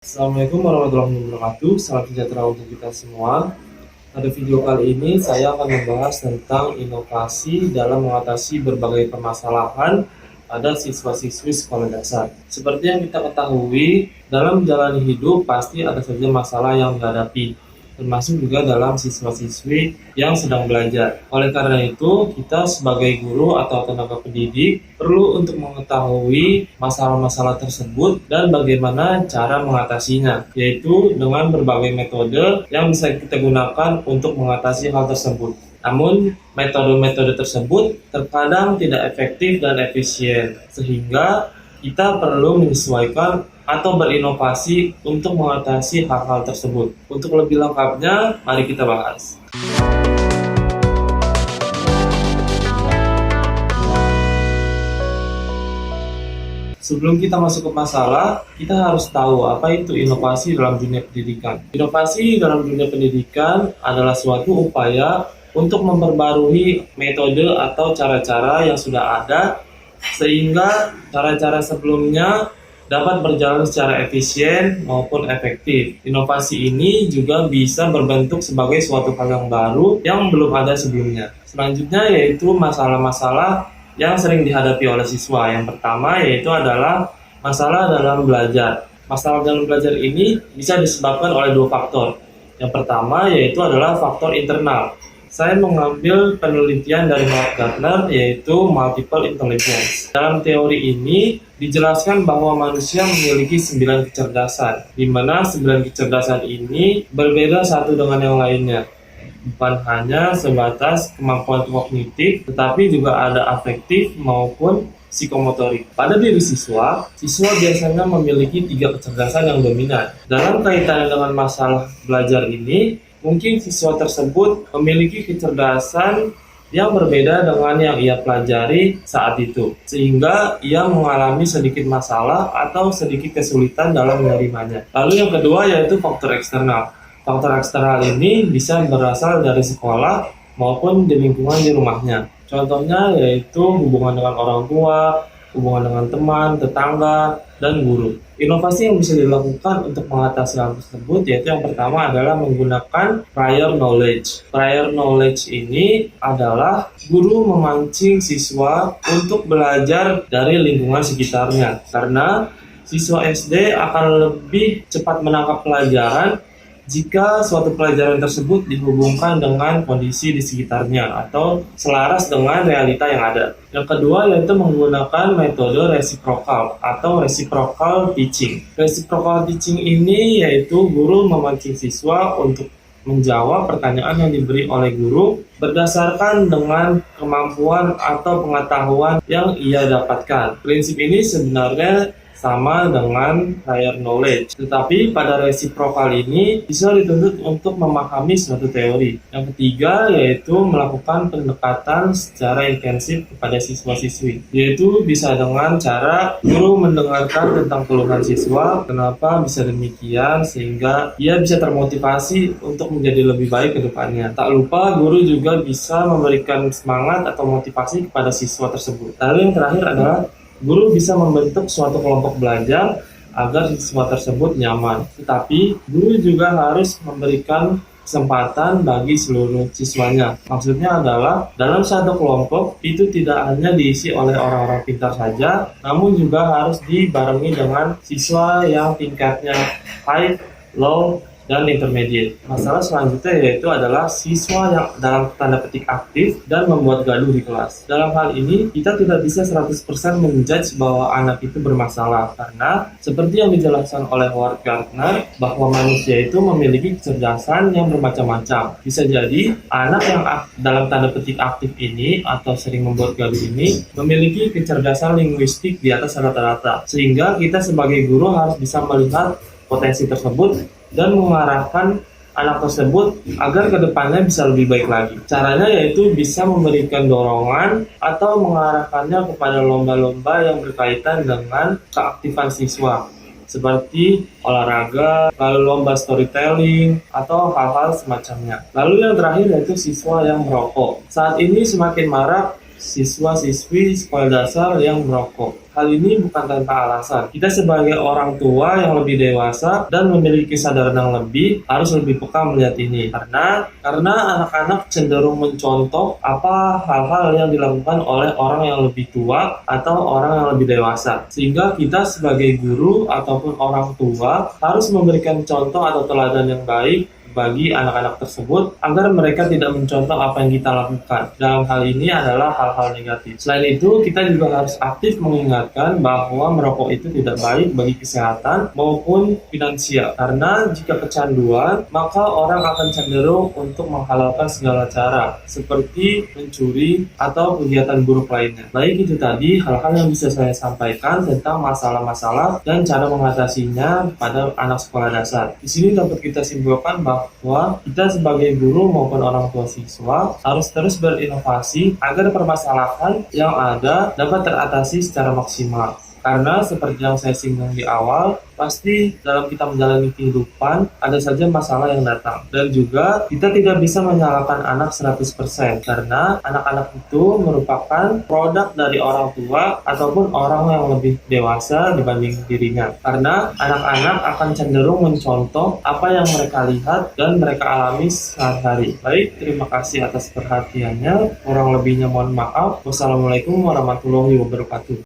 Assalamualaikum warahmatullahi wabarakatuh. Salam sejahtera untuk kita semua. Pada video kali ini saya akan membahas tentang inovasi dalam mengatasi berbagai permasalahan pada siswa-siswi sekolah dasar. Seperti yang kita ketahui, dalam menjalani hidup pasti ada saja masalah yang dihadapi, termasuk juga dalam siswa-siswi yang sedang belajar. Oleh karena itu, kita sebagai guru atau tenaga pendidik perlu untuk mengetahui masalah-masalah tersebut dan bagaimana cara mengatasinya, yaitu dengan berbagai metode yang bisa kita gunakan untuk mengatasi hal tersebut. Namun, metode-metode tersebut terkadang tidak efektif dan efisien, sehingga kita perlu menyesuaikan atau berinovasi untuk mengatasi hal-hal tersebut. Untuk lebih lengkapnya, mari kita bahas. Sebelum kita masuk ke masalah, kita harus tahu apa itu inovasi dalam dunia pendidikan. Inovasi dalam dunia pendidikan adalah suatu upaya untuk memperbarui metode atau cara-cara yang sudah ada, sehingga cara-cara sebelumnya dapat berjalan secara efisien maupun efektif. Inovasi ini juga bisa berbentuk sebagai suatu hal yang baru yang belum ada sebelumnya. Selanjutnya yaitu masalah-masalah yang sering dihadapi oleh siswa. Yang pertama yaitu adalah masalah dalam belajar. Masalah dalam belajar ini bisa disebabkan oleh dua faktor. Yang pertama yaitu adalah faktor internal. Saya mengambil penelitian dari Howard Gardner yaitu multiple intelligence. Dalam teori ini dijelaskan bahwa manusia memiliki 9 kecerdasan, di mana 9 kecerdasan ini berbeda satu dengan yang lainnya. Bukan hanya sebatas kemampuan kognitif, tetapi juga ada afektif maupun psikomotorik. Pada diri siswa biasanya memiliki 3 kecerdasan yang dominan. Dalam kaitannya dengan masalah belajar ini, mungkin siswa tersebut memiliki kecerdasan yang berbeda dengan yang ia pelajari saat itu, sehingga ia mengalami sedikit masalah atau sedikit kesulitan dalam menerimanya. Lalu yang kedua yaitu faktor eksternal. Faktor eksternal ini bisa berasal dari sekolah maupun di lingkungan di rumahnya. Contohnya yaitu hubungan dengan orang tua, hubungan dengan teman, tetangga, dan guru. Inovasi yang bisa dilakukan untuk mengatasi hal tersebut yaitu yang pertama adalah menggunakan prior knowledge. Prior knowledge ini adalah guru memancing siswa untuk belajar dari lingkungan sekitarnya. Karena siswa SD akan lebih cepat menangkap pelajaran jika suatu pelajaran tersebut dihubungkan dengan kondisi di sekitarnya atau selaras dengan realita yang ada. Yang kedua yaitu menggunakan metode reciprocal atau reciprocal teaching. Reciprocal teaching ini yaitu guru memancing siswa untuk menjawab pertanyaan yang diberi oleh guru berdasarkan dengan kemampuan atau pengetahuan yang ia dapatkan. Prinsip ini sebenarnya sama dengan prior knowledge. Tetapi pada reciprocal ini bisa dituntut untuk memahami suatu teori. Yang ketiga yaitu melakukan pendekatan secara intensif kepada siswa-siswi. Yaitu bisa dengan cara guru mendengarkan tentang keluhan siswa, kenapa bisa demikian, sehingga ia bisa termotivasi untuk menjadi lebih baik ke depannya. Tak lupa guru juga bisa memberikan semangat atau motivasi kepada siswa tersebut. Lalu yang terakhir adalah guru bisa membentuk suatu kelompok belajar agar siswa tersebut nyaman. Tetapi, guru juga harus memberikan kesempatan bagi seluruh siswanya. Maksudnya adalah, dalam satu kelompok itu tidak hanya diisi oleh orang-orang pintar saja, namun juga harus dibarengi dengan siswa yang tingkatnya high, low, dan intermediate. Masalah selanjutnya yaitu adalah siswa yang dalam tanda petik aktif dan membuat gaduh di kelas. Dalam hal ini, kita tidak bisa 100% menjudge bahwa anak itu bermasalah, karena seperti yang dijelaskan oleh Howard Gardner, bahwa manusia itu memiliki kecerdasan yang bermacam-macam. Bisa jadi, anak yang dalam tanda petik aktif ini, atau sering membuat gaduh ini, memiliki kecerdasan linguistik di atas rata-rata. Sehingga kita sebagai guru harus bisa melihat potensi tersebut dan mengarahkan anak tersebut agar kedepannya bisa lebih baik lagi. Caranya yaitu bisa memberikan dorongan atau mengarahkannya kepada lomba-lomba yang berkaitan dengan keaktifan siswa, seperti olahraga, lalu lomba storytelling, atau hal-hal semacamnya. Lalu yang terakhir yaitu siswa yang merokok. Saat ini semakin marak siswa-siswi sekolah dasar yang merokok. Hal ini bukan tanpa alasan. Kita sebagai orang tua yang lebih dewasa dan memiliki kesadaran yang lebih harus lebih peka melihat ini. Karena anak-anak cenderung mencontoh apa hal-hal yang dilakukan oleh orang yang lebih tua atau orang yang lebih dewasa. Sehingga kita sebagai guru ataupun orang tua harus memberikan contoh atau teladan yang baik bagi anak-anak tersebut agar mereka tidak mencontoh apa yang kita lakukan. Dalam hal ini adalah hal-hal negatif. Selain itu, kita juga harus aktif mengingatkan bahwa merokok itu tidak baik bagi kesehatan maupun finansial. Karena jika kecanduan, maka orang akan cenderung untuk menghalalkan segala cara, seperti mencuri atau kegiatan buruk lainnya. Baik, itu tadi hal-hal yang bisa saya sampaikan tentang masalah-masalah dan cara mengatasinya pada anak sekolah dasar. Di sini dapat kita simpulkan bahwa kita sebagai guru maupun orang tua siswa harus terus berinovasi agar permasalahan yang ada dapat teratasi secara maksimal. Karena seperti yang saya singgung di awal, pasti dalam kita menjalani kehidupan ada saja masalah yang datang. Dan juga kita tidak bisa menyalahkan anak 100% karena anak-anak itu merupakan produk dari orang tua ataupun orang yang lebih dewasa dibanding dirinya. Karena anak-anak akan cenderung mencontoh apa yang mereka lihat dan mereka alami sehari-hari. Baik, terima kasih atas perhatiannya. Kurang lebihnya mohon maaf. Wassalamualaikum warahmatullahi wabarakatuh.